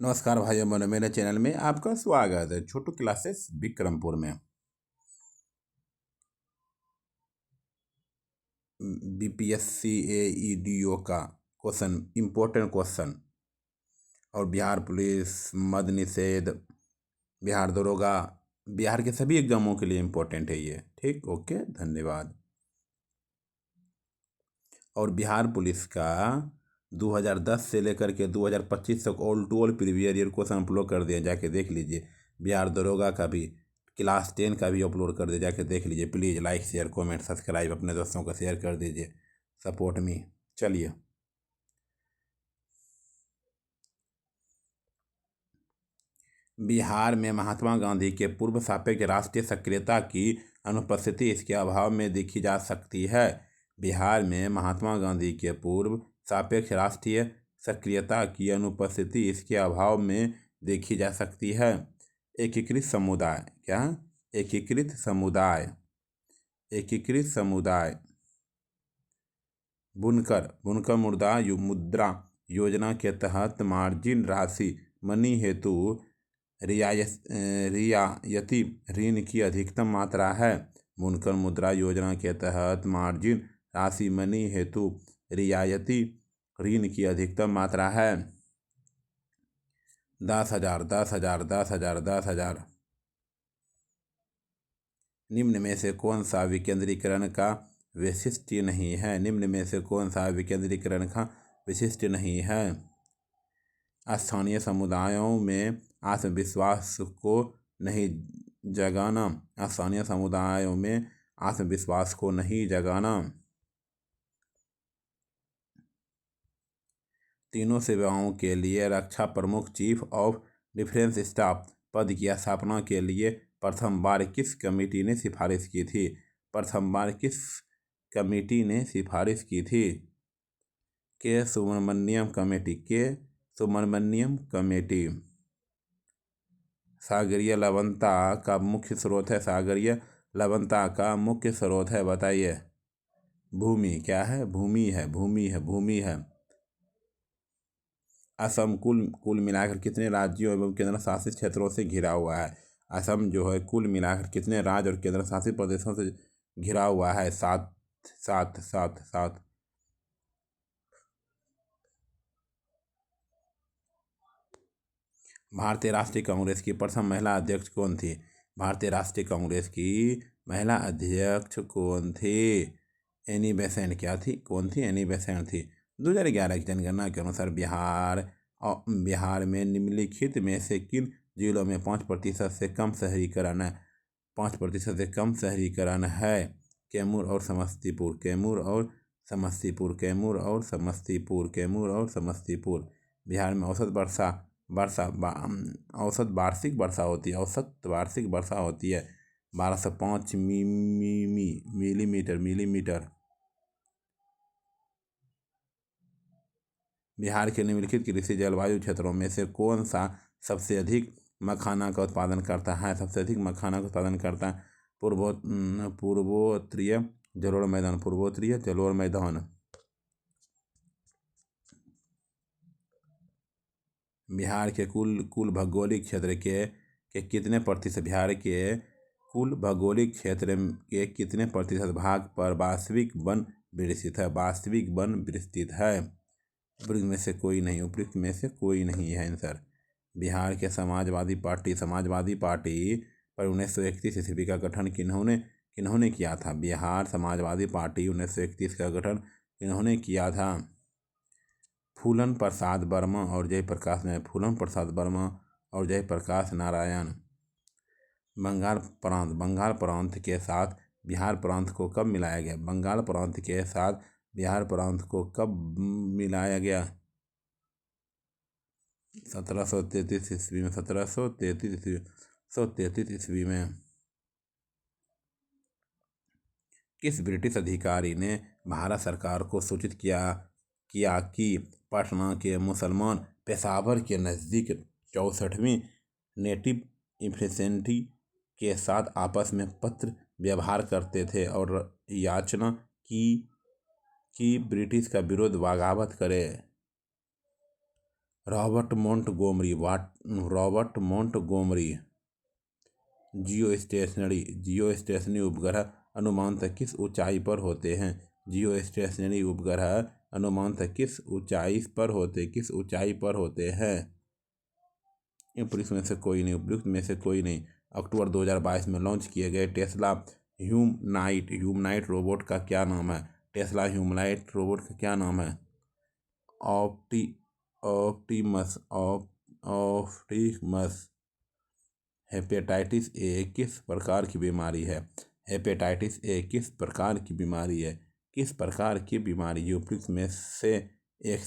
नमस्कार भाइयों बहनों, मेरे चैनल में आपका स्वागत है। छोटू क्लासेस विक्रमपुर में बीपीएससी एईडीओ का क्वेश्चन, इम्पोर्टेंट क्वेश्चन, और बिहार पुलिस, मद्य निषेध, बिहार दरोगा, बिहार के सभी एग्जामों के लिए इम्पोर्टेंट है ये। ठीक, ओके, धन्यवाद। और बिहार पुलिस का 2010 से लेकर के 2025 तक all to all previous year question upload कर दिया, जाके देख लीजिए। बिहार दरोगा का भी, क्लास 10 का भी अपलोड कर दिया, जाके देख लीजिए। Please like share comment subscribe अपने दोस्तों को शेयर कर दीजिए, सपोर्ट मी। चलिए, बिहार में महात्मा गांधी के पूर्व सापेक्ष राष्ट्रीय सक्रियता की अनुपस्थिति इसके अभाव में देखी जा सकती है। बिहार में महात्मा गांधी के पूर्व सापेक्ष राष्ट्रीय सक्रियता की अनुपस्थिति इसके अभाव में देखी जा सकती है। एकीकृत समुदाय, क्या? एकीकृत समुदाय, एकीकृत समुदाय, बुनकर मुद्रा योजना के तहत मार्जिन राशि मनी हेतु रियायती ऋण की अधिकतम मात्रा है। बुनकर मुद्रा योजना के तहत मार्जिन राशि मनी हेतु रियायती ऋण की अधिकतम मात्रा है 10,000, 10,000, 10,000, 10,000। निम्न में से कौन सा विकेंद्रीकरण का विशिष्ट नहीं है? निम्न में से कौन सा विकेंद्रीकरण का विशिष्ट नहीं है? स्थानीय समुदायों में आत्मविश्वास को नहीं जगाना, स्थानीय समुदायों में आत्मविश्वास को नहीं जगाना। तीनों सेवाओं के लिए रक्षा प्रमुख चीफ ऑफ डिफेंस स्टाफ पद की स्थापना के लिए प्रथम बार किस कमेटी ने सिफारिश की थी? प्रथम बार किस कमेटी ने सिफारिश की थी? के सुब्रमण्यम कमेटी, के सुब्रमण्यम कमेटी। सागरीय लवणता का मुख्य स्रोत है, सागरीय लवणता का मुख्य स्रोत है, बताइए। भूमि, क्या है? भूमि है, भूमि है, भूमि है। असम कुल मिलाकर कितने राज्यों एवं केंद्र शासित क्षेत्रों से घिरा हुआ है? असम जो है कुल मिलाकर कितने राज्य और केंद्र शासित प्रदेशों से घिरा हुआ है? 7, 7, 7, 7। भारतीय राष्ट्रीय कांग्रेस की प्रथम महिला अध्यक्ष कौन थी? भारतीय राष्ट्रीय कांग्रेस की महिला अध्यक्ष कौन थी? एनी बेसेंट, क्या थी? कौन थी? एनी बेसेंट थी। 2011 की जनगणना के अनुसार बिहार में निम्नलिखित में से किन जिलों में 5% से कम शहरीकरण है? 5% से कम शहरीकरण है। कैमूर और समस्तीपुर, कैमूर और समस्तीपुर, कैमूर और समस्तीपुर, कैमूर और समस्तीपुर। बिहार में औसत वार्षिक वर्षा होती है, औसत वार्षिक वर्षा होती है 1205 मिलीमीटर। बिहार के निम्नलिखित कृषि जलवायु क्षेत्रों में से कौन सा सबसे अधिक मखाना का उत्पादन करता है? सबसे अधिक मखाना का उत्पादन करता है पूर्वोत्तरीय जलोढ़ मैदान, पूर्वोत्तरीय जलोढ़ मैदान। बिहार के कुल भौगोलिक क्षेत्र के कितने प्रतिशत, बिहार के कुल भौगोलिक क्षेत्र के कितने प्रतिशत भाग पर वास्तविक वन विस्तृत है? वास्तविक वन विस्तृत है। उपयुक्त में से कोई नहीं, उपयुक्त में से कोई नहीं है आंसर। बिहार के समाजवादी पार्टी पर 1931 ईस्वी का गठन किन्होंने किया था? बिहार समाजवादी पार्टी 1931 का गठन किन्होंने किया था? फूलन प्रसाद वर्मा और जयप्रकाश नारायण, फूलन प्रसाद वर्मा और जयप्रकाश नारायण। बंगाल प्रांत के साथ बिहार प्रांत को कब मिलाया गया? बंगाल प्रांत के साथ बिहार प्रांत को कब मिलाया गया? 1733 ईस्वी में, 1733 ईस्वी में। किस ब्रिटिश अधिकारी ने भारत सरकार को सूचित किया कि पटना के मुसलमान पेशावर के नज़दीक 64वीं नेटिव इन्फेंट्री के साथ आपस में पत्र व्यवहार करते थे और याचना की कि ब्रिटिश का विरोध बगावत करे? रॉबर्ट मोंटगोमरी जियोस्टेशनरी उपग्रह अनुमानतः किस ऊंचाई पर होते हैं? जियोस्टेशनरी उपग्रह अनुमानतः किस ऊंचाई पर होते हैं? उपयुक्त में से कोई नहीं। अक्टूबर 2022 में लॉन्च किए गए टेस्ला ह्यूमनाइट रोबोट का क्या नाम है? टेस्ला ह्यूमनाइट रोबोट का क्या नाम है? ऑप्टिमस। हेपेटाइटिस ए किस प्रकार की बीमारी है? हेपेटाइटिस ए किस प्रकार की बीमारी है? उपयुक्त में से एक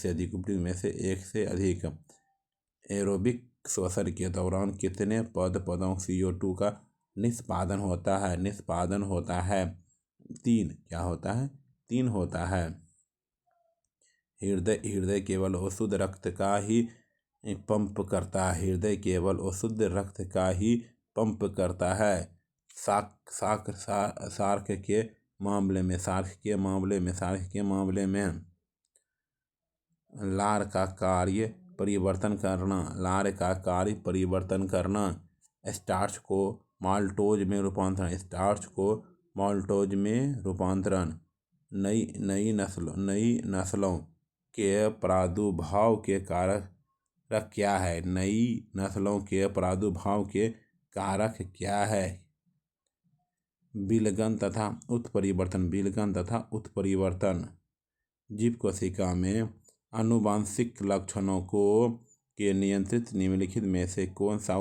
से अधिक। एरोबिक श्वसन के दौरान कितने पदों CO2 का निष्पादन होता है? 3। क्या होता है? 3 होता है। हृदय केवल अशुद्ध रक्त का ही पंप करता है। सार्क के मामले में लार का कार्य परिवर्तन करना। स्टार्च को माल्टोज में रूपांतरण। नई नस्लों के प्रादुर्भाव के कारक क्या है? नई नस्लों के प्रादुर्भाव के कारक क्या है? विलगन तथा उत्परिवर्तन। जीव कोशिका में आनुवंशिक लक्षणों के नियंत्रित निम्नलिखित में से कौन सा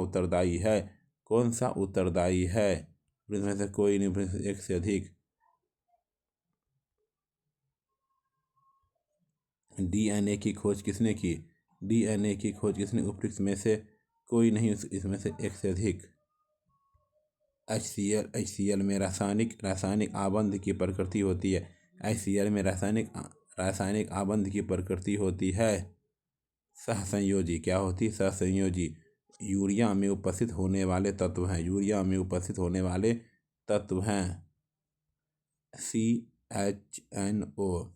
उत्तरदायी है? में से कोई नहीं, एक से अधिक। DNA की खोज किसने की? उपयुक्त में से कोई नहीं, इसमें से एक से अधिक। HCl में रासायनिक आबंध की प्रकृति होती है। HCl में रासायनिक आबंध की प्रकृति होती है सहसंयोजी। क्या होती है? सहसंयोजी। यूरिया में उपस्थित होने वाले तत्व हैं CHNO।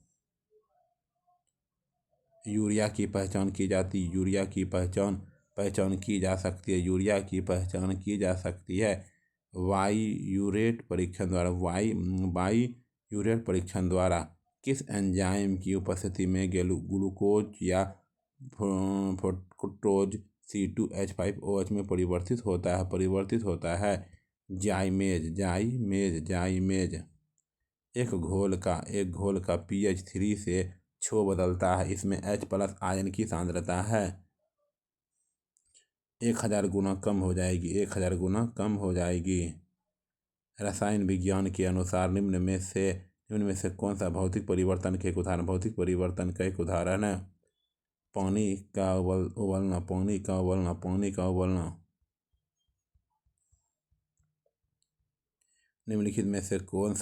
यूरिया की पहचान की जा सकती है वाईयूरेट परीक्षण द्वारा। किस एंजाइम की उपस्थिति में ग्लूकोज या फ्रुक्टोज C2H5OH में परिवर्तित होता है? जाइमेज। एक घोल का pH 3 से 6 बदलता है। इसमें H+ आयन की सांद्रता है 1000 गुना कम हो जाएगी। रसायन विज्ञान के अनुसार निम्न में से कौन सा भौतिक परिवर्तन का एक उदाहरण है? पानी का उबलना। निम्नलिखित में से कौन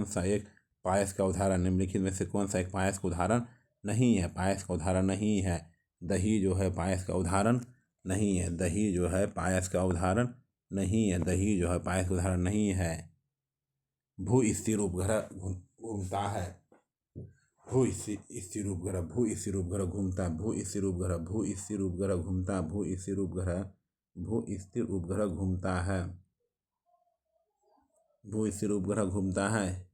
सा एक पायस का उदाहरण नहीं है? दही जो है पायस का उदाहरण नहीं है। भू स्थिर उपग्रह घूमता है। भू स्थिर उपग्रह घूमता है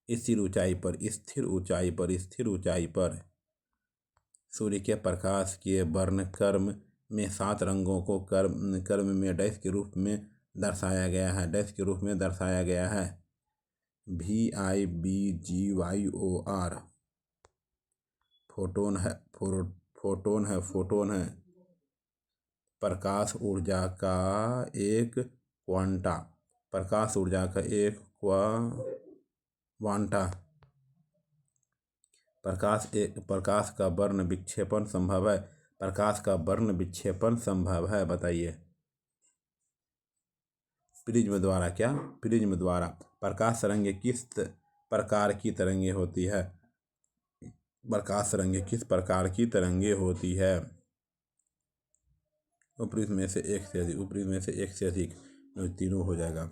स्थिर ऊंचाई पर। सूर्य के प्रकाश के वर्णक्रम में 7 रंगों को क्रम में डैश के रूप में दर्शाया गया है। VIBGYOR। फोटोन है। प्रकाश ऊर्जा का एक क्वांटा। प्रकाश का वर्ण विक्षेपण संभव है। बताइए। प्रिज्म द्वारा। प्रकाश तरंगे किस प्रकार की तरंगे होती है? उपयुक्त में से एक से अधिक। तीनों हो जाएगा।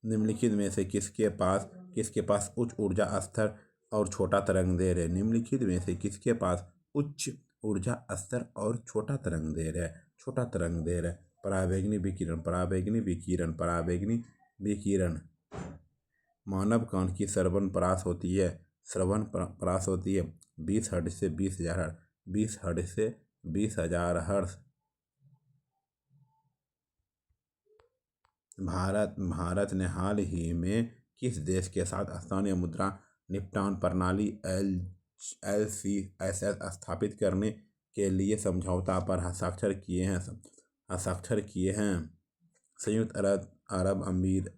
निम्नलिखित में से किसके पास किसके पास उच्च ऊर्जा स्तर और छोटा तरंग-दैर्ध्य है? निम्नलिखित में से किसके पास उच्च ऊर्जा स्तर और छोटा तरंग-दैर्ध्य है? छोटा तरंग-दैर्ध्य है पराबैंगनी विकिरण। पराबैंगनी विकिरण, पराबैंगनी विकिरण। मानव कान की श्रवण परास होती है, श्रवण परास होती है 20 हर्ट्ज से 20,000 हर्ट्ज, 20 हर्ट्ज से 20,000 हर्ट्ज। भारत ने हाल ही में किस देश के साथ स्थानीय मुद्रा निपटान प्रणाली LCSS स्थापित करने के लिए समझौता पर हस्ताक्षर किए हैं? संयुक्त अरब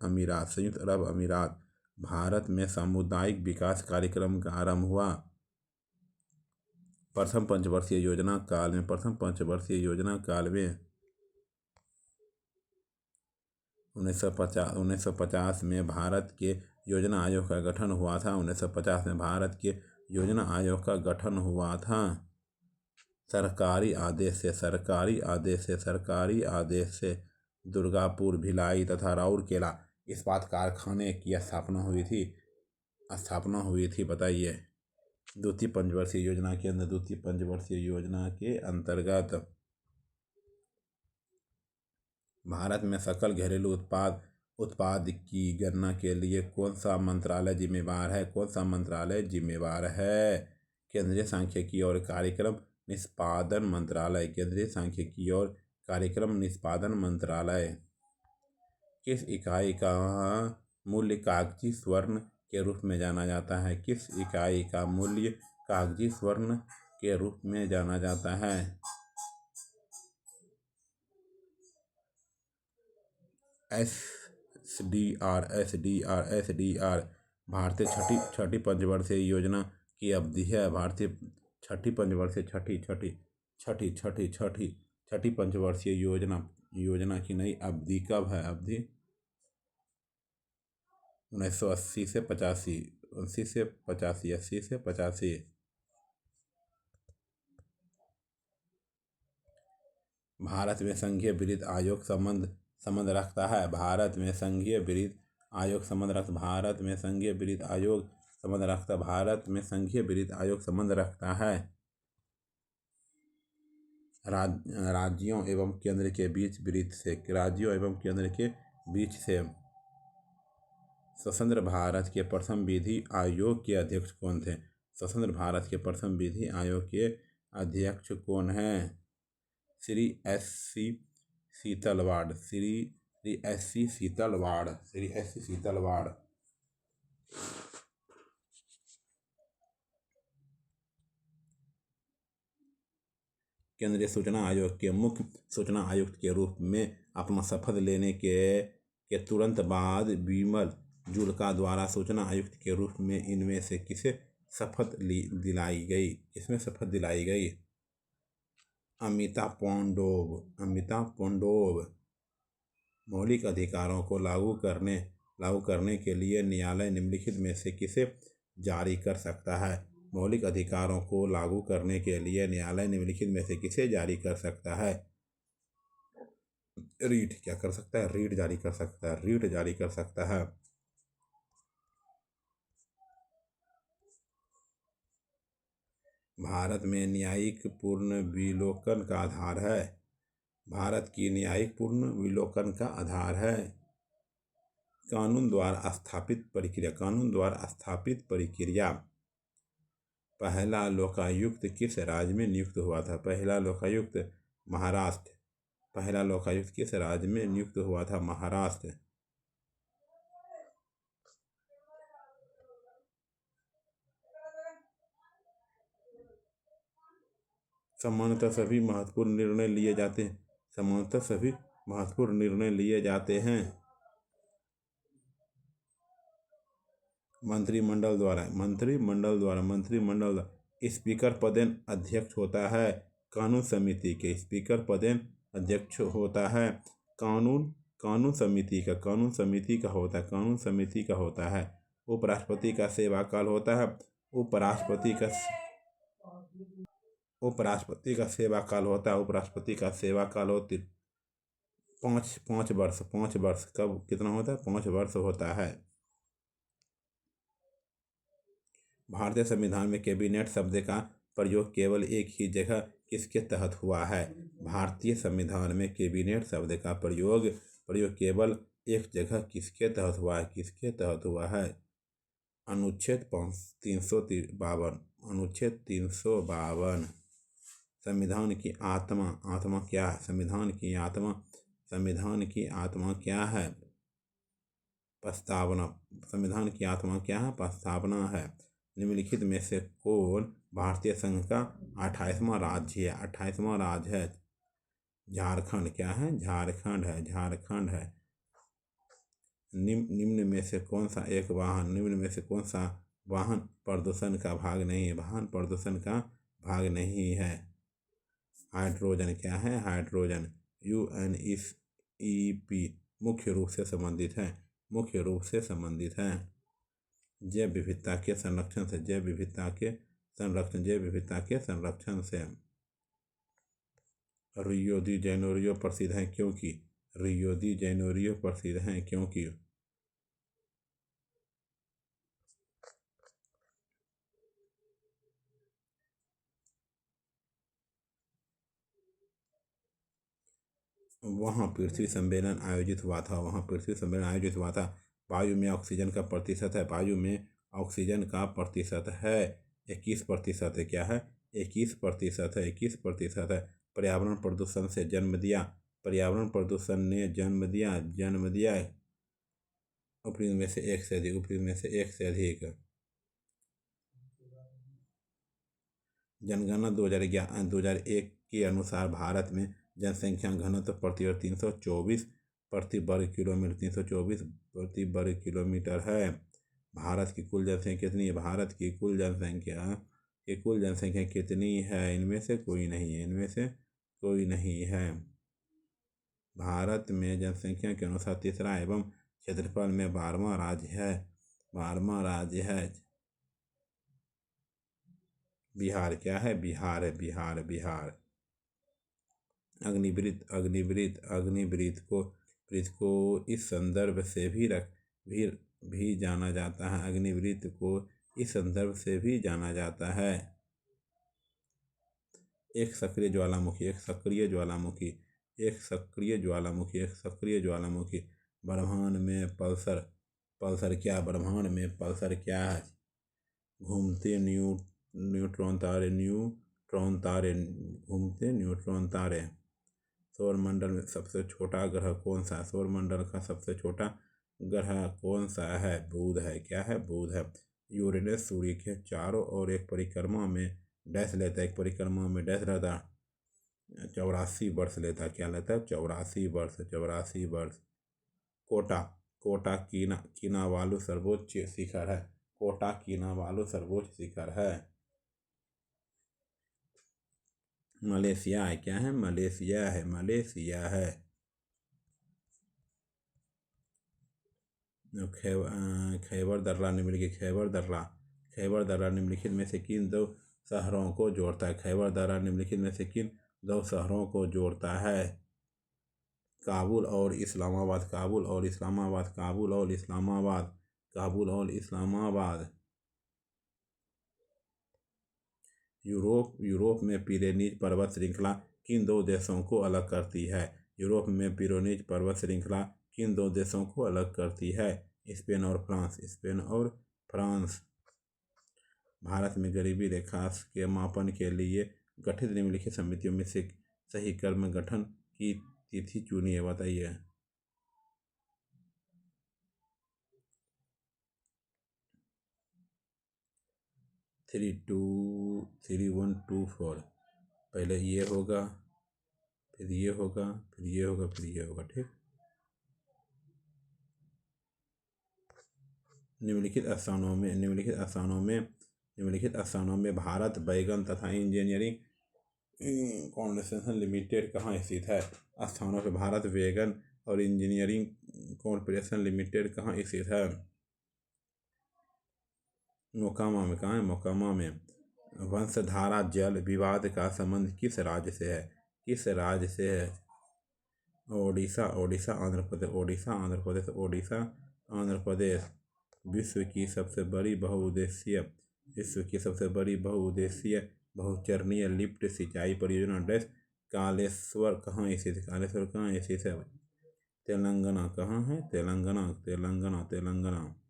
अमीरात। संयुक्त अरब अमीरात। भारत में सामुदायिक विकास कार्यक्रम का आरंभ हुआ प्रथम पंचवर्षीय योजना काल में। 1950 में भारत के योजना आयोग का गठन हुआ था। 1950 में भारत के योजना आयोग का गठन हुआ था। सरकारी आदेश से दुर्गापुर, भिलाई तथा राउरकेला इस्पात कारखाने की स्थापना हुई थी। बताइए। द्वितीय पंचवर्षीय योजना के अंतर्गत भारत में सकल घरेलू उत्पाद की गणना के लिए कौन सा मंत्रालय जिम्मेवार है? केंद्रीय सांख्यिकी और कार्यक्रम निष्पादन मंत्रालय। केंद्रीय सांख्यिकी और कार्यक्रम निष्पादन मंत्रालय। किस इकाई का मूल्य कागजी स्वर्ण के रूप में जाना जाता है? किस इकाई का मूल्य कागजी स्वर्ण के रूप में जाना जाता है? SDR। भारतीय छठी पंचवर्षीय योजना की अवधि है। भारतीय छठी पंचवर्षीय योजना की नई अवधि कब है? 1980 से 85। भारत में संघीय वित्त आयोग संबंध रखता है। भारत में संघीय वित्त आयोग संबंध रखता है। राज्यों एवं केंद्र के बीच से स्वतंत्र भारत के प्रथम विधि आयोग के अध्यक्ष कौन थे? स्वतंत्र भारत के प्रथम विधि आयोग के अध्यक्ष कौन हैं? श्री एस.सी. शीतलवाड़। केंद्रीय सूचना आयोग के मुख्य सूचना आयुक्त के रूप में अपना शपथ लेने के तुरंत बाद बिमल जुल्का द्वारा सूचना आयुक्त के रूप में इनमें से किसे शपथ दिलाई गई? अमिता पोंडोव। मौलिक अधिकारों को लागू करने के लिए न्यायालय निम्नलिखित में से किसे जारी कर सकता है? मौलिक अधिकारों को लागू करने के लिए न्यायालय निम्नलिखित में से किसे जारी कर सकता है? रीट जारी कर सकता है। भारत में न्यायिक पुनर्विलोकन का आधार है। भारत की न्यायिक पुनर्विलोकन का आधार है कानून द्वारा स्थापित प्रक्रिया। पहला लोकायुक्त किस राज्य में नियुक्त हुआ था? पहला लोकायुक्त महाराष्ट्र। पहला लोकायुक्त किस राज्य में नियुक्त हुआ था? महाराष्ट्र। सामान्यतः सभी महत्वपूर्ण निर्णय लिए जाते हैं मंत्रिमंडल द्वारा। स्पीकर पदेन अध्यक्ष होता है कानून समिति के। स्पीकर पदेन अध्यक्ष होता है कानून समिति का होता है। उपराष्ट्रपति का सेवाकाल होता है। उपराष्ट्रपति का सेवाकाल होती 5 वर्ष। कब कितना होता है? 5 वर्ष होता है। भारतीय संविधान में कैबिनेट शब्द का प्रयोग केवल एक ही जगह किसके तहत हुआ है? भारतीय संविधान में कैबिनेट शब्द का प्रयोग केवल एक जगह किसके तहत हुआ है? किसके तहत हुआ है? अनुच्छेद 352। अनुच्छेद 352। संविधान की आत्मा क्या है? संविधान की आत्मा क्या है? प्रस्तावना। संविधान की आत्मा क्या है? प्रस्तावना है। निम्नलिखित में से कौन भारतीय संघ का 28वां राज्य है? 28वां राज्य है झारखंड। क्या है? झारखंड है। झारखंड है। निम्न में से कौन सा वाहन प्रदूषण का भाग नहीं है? वाहन प्रदूषण का भाग नहीं है। हाइड्रोजन। क्या है? हाइड्रोजन। UNEP मुख्य रूप से संबंधित है। जैव विविधता के संरक्षण से। जैव विविधता के संरक्षण से। रियो दी जेनेरियो प्रसिद्ध है क्योंकि। रियो दी जेनेरियो प्रसिद्ध है क्योंकि। वहाँ पृथ्वी सम्मेलन आयोजित हुआ था। वायु में ऑक्सीजन का प्रतिशत है। वायु में ऑक्सीजन का प्रतिशत है 21%। क्या है? 21% है। 21% है। पर्यावरण प्रदूषण से जन्म दिया। पर्यावरण प्रदूषण ने जन्म दिया उपरी में से एक से अधिक। जनगणना 2001 के अनुसार भारत में जनसंख्या घनत्व प्रति वर्ग 324 प्रति वर्ग किलोमीटर है। भारत की कुल जनसंख्या कितनी है? भारत की कुल जनसंख्या कितनी है? इनमें से कोई नहीं है। भारत में जनसंख्या के अनुसार तीसरा एवं क्षेत्रफल में 12वां राज्य है। बिहार। क्या है? बिहार। अग्निवृत्त को इस संदर्भ से भी जाना जाता है। अग्निवृत्त को इस संदर्भ से भी जाना जाता है। एक सक्रिय ज्वालामुखी। ब्रह्मांड में पल्सर क्या है? घूमते न्यूट्रॉन तारे। सौरमंडल में सबसे छोटा ग्रह कौन सा? सौरमंडल का सबसे छोटा ग्रह कौन सा है? बुध है। क्या है? बुध है। यूरेनस सूर्य के चारों ओर एक परिक्रमा में डैश लेता है। 84 वर्ष लेता। क्या लेता है? 84 वर्ष। कोटा किनावालू सर्वोच्च शिखर है। मलेशिया है। क्या है? मलेशिया है। खैबर दर्रा निम्नलिखित में से किन दो शहरों को जोड़ता है? खैबर दर्रा निम्नलिखित में से किन दो शहरों को जोड़ता है? काबुल और इस्लामाबाद। यूरोप में पिरेनीज पर्वत श्रृंखला किन दो देशों को अलग करती है? यूरोप में पिरेनीज पर्वत श्रृंखला किन दो देशों को अलग करती है? स्पेन और फ्रांस। भारत में गरीबी रेखा के मापन के लिए गठित निम्नलिखित समितियों में से सही क्रम गठन की तिथि चुनिए। बताइए। 3124। पहले ये होगा, फिर ये होगा, फिर ये होगा, फिर ये होगा। ठीक। निम्नलिखित स्थानों में भारत बैगन तथा इंजीनियरिंग कॉर्पोरेशन लिमिटेड कहाँ स्थित है? स्थानों पर भारत बैगन और इंजीनियरिंग कॉर्पोरेशन लिमिटेड कहाँ स्थित है? मोकामा में। कहाँ है? मोकामा में। वंशधारा जल विवाद का संबंध किस राज्य से है? ओडिशा आंध्र प्रदेश। विश्व की सबसे बड़ी बहुउद्देशीय विश्व की सबसे बड़ी बहुउद्देशीय बहुचरणीय लिफ्ट सिंचाई परियोजना डैश कालेश्वर कहाँ स्थित है? कालेश्वर कहाँ स्थित है? तेलंगाना। कहाँ है? तेलंगाना तेलंगाना तेलंगाना।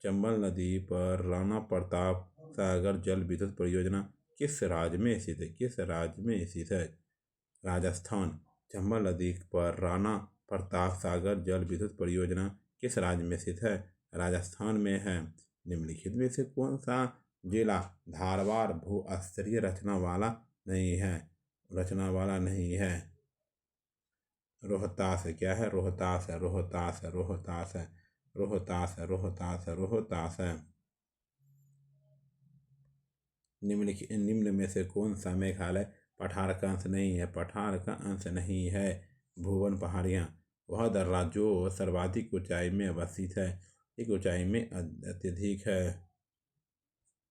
चंबल नदी पर राणा प्रताप सागर जल विद्युत परियोजना किस राज्य में स्थित है? किस राज्य में स्थित है? राजस्थान। चंबल नदी पर राणा प्रताप सागर जल विद्युत परियोजना किस राज्य में स्थित है? राजस्थान में है। निम्नलिखित में से कौन सा जिला धारवाड़ भू-स्तरीय रचना वाला नहीं है? रोहतास है। क्या है? रोहतास है। रोहतास है। रोहतास है। रोहतास है। रोहतास है। रोहतास है। निम्न में से कौन सा मेघालय पठार का अंश नहीं है? पठार का अंश नहीं है। भुवन पहाड़ियाँ। वह दर्रा जो सर्वाधिक ऊंचाई में अवस्थित है, एक ऊंचाई में अत्यधिक है।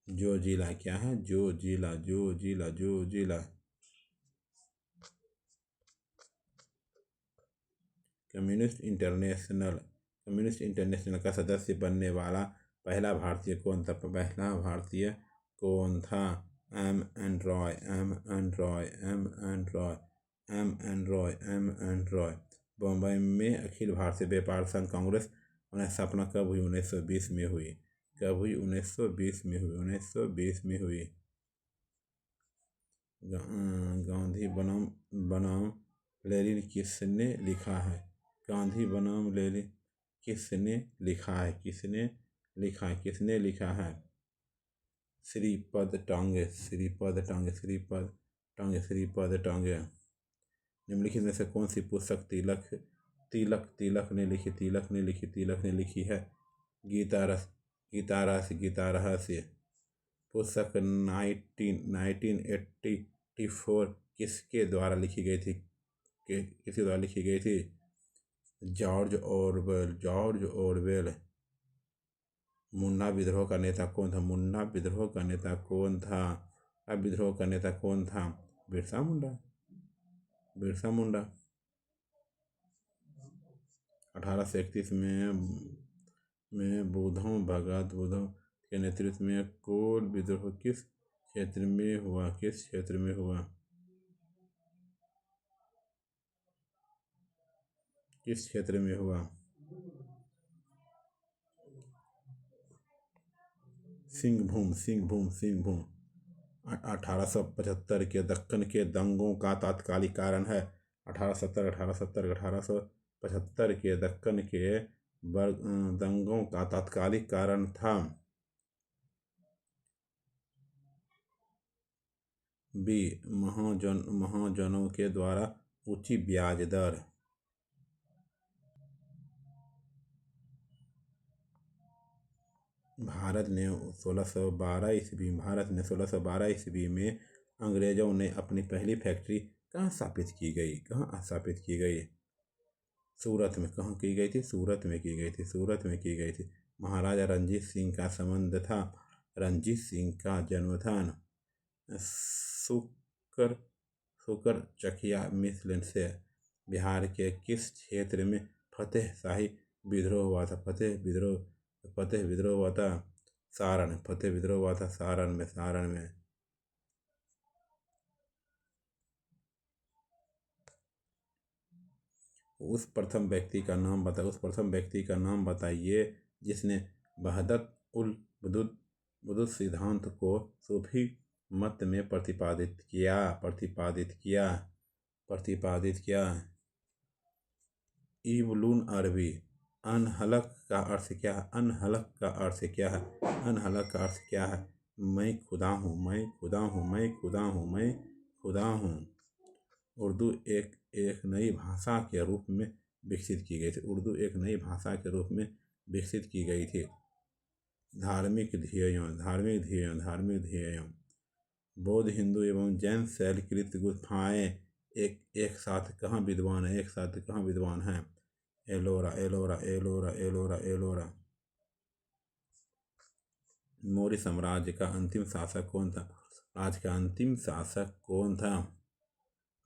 जो जिला। क्या है? जो जिला। जो जिला। जो जिला। कम्युनिस्ट इंटरनेशनल का सदस्य बनने वाला पहला भारतीय कौन था? पहला भारतीय कौन था? M N Roy. M N Roy. M N Roy. M N Roy. M N Roy. Bombay में अखिल भारतीय व्यापार संघ कांग्रेस स्थापना कब हुई? 1920 में हुई। कब हुई? 1920 में हुई। 1920 में हुई। गांधी बनाम लेनिन किसने लिखा है? गांधी बनाम लेनिन किसने लिखा है? किसने लिखा है? किसने लिखा है? श्रीपद टांगे। श्रीपद टांगे। श्रीपद टांगे। श्रीपद टांगे। निम्नलिखित में से कौन सी पुस्तक तिलक तिलक तिलक ने लिखी? तिलक ने लिखी। तिलक ने लिखी है गीता रस। गीता रहस्य। गीता रहस्य। पुस्तक 1984 किसके द्वारा लिखी गई थी? किसके द्वारा लिखी गई थी? George Orwell. George Orwell. Munna विद्रोह का नेता कौन था? मुन्ना विद्रोह का नेता कौन था? अब विद्रोह का नेता कौन था? बिरसा मुंडा। बिरसा मुंडा। 1831 में बुधन भगत बुधन के नेतृत्व में कोल विद्रोह किस क्षेत्र में हुआ? किस क्षेत्र में हुआ? किस क्षेत्र में हुआ? सिंहभूम। सिंहभूम। सिंहभूम। 1875 के दक्कन के दंगों का तात्कालिक कारण है? 1875 के दक्कन के दंगों का तात्कालिक कारण था? बी महाजनों के द्वारा ऊंची ब्याज दर। भारत ने 1612 ईस्वी में अंग्रेजों ने अपनी पहली फैक्ट्री कहाँ स्थापित की गई? कहाँ स्थापित की गई? सूरत में। कहाँ की गई थी? सूरत में की गई थी। सूरत में की गई थी। महाराजा रणजीत सिंह का संबंध था। रणजीत सिंह का जन्मस्थान सुकर चकिया मिश्र से। बिहार के किस क्षेत्र में फतेह शाही विद्रोह हुआ था? फतेह विद्रोह हुआ था सारण। फतेह विद्रोह हुआ था सारण में। सारण में। उस प्रथम व्यक्ति का नाम बताइए जिसने वहदत उल वुजूद सिद्धांत को सूफी मत में प्रतिपादित किया। इब्नुल अरबी। अनहलक का अर्थ क्या है? अनहलक का अर्थ क्या है? अनहलक का अर्थ क्या है? मैं खुदा हूँ। मैं खुदा हूँ। मैं खुदा हूँ। मैं खुदा हूँ। उर्दू एक नई भाषा के रूप में विकसित की गई थी। उर्दू एक नई भाषा के रूप में विकसित की गई थी। धार्मिक ध्येयों। बौद्ध, हिंदू एवं जैन शैलकृत गुफाएं एक साथ कहाँ विद्वान हैं? एलोरा। एलोरा। एलोरा। एलोरा। एलोरा। मौर्य साम्राज्य का अंतिम शासक कौन था? आज का अंतिम शासक कौन था?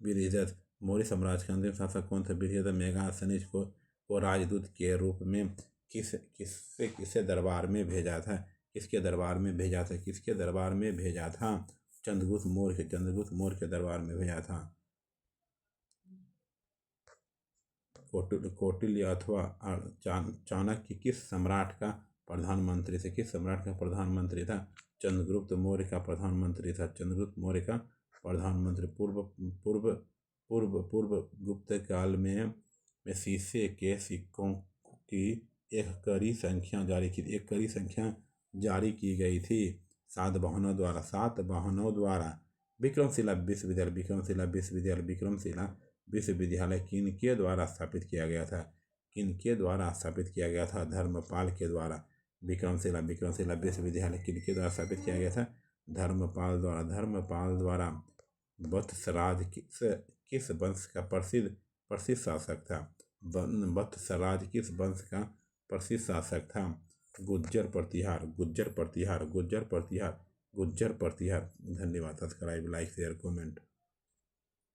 बृहद्रथ। मौर्य साम्राज्य का अंतिम शासक कौन था? बृहद्रथ। मेगास्थनीज को राजदूत के रूप में किससे दरबार में भेजा था? किसके दरबार में भेजा था? किसके दरबार में भेजा था? चंद्रगुप्त मौर्य के दरबार में भेजा था। कौटिल्य अथवा चाणक्य किस सम्राट का प्रधानमंत्री थे? किस सम्राट का प्रधानमंत्री था? चंद्रगुप्त मौर्य का प्रधानमंत्री था। चंद्रगुप्त मौर्य का प्रधानमंत्री। पूर्व पूर्व पूर्व पूर्व गुप्त काल में शीशे के सिक्कों की एक कड़ी संख्या जारी की गई थी सातवाहनों द्वारा। विक्रमशिला विश्वविद्यालय किनके द्वारा स्थापित किया गया था? किनके द्वारा स्थापित किया गया था? धर्मपाल के द्वारा। विक्रमशिला विश्वविद्यालय किनके द्वारा स्थापित किया गया था? धर्मपाल द्वारा। वत्सराज किस वंश का प्रसिद्ध शासक था? वत्सराज किस वंश का प्रसिद्ध शासक था? गुज्जर प्रतिहार। धन्यवाद। Subscribe, like, share, comment.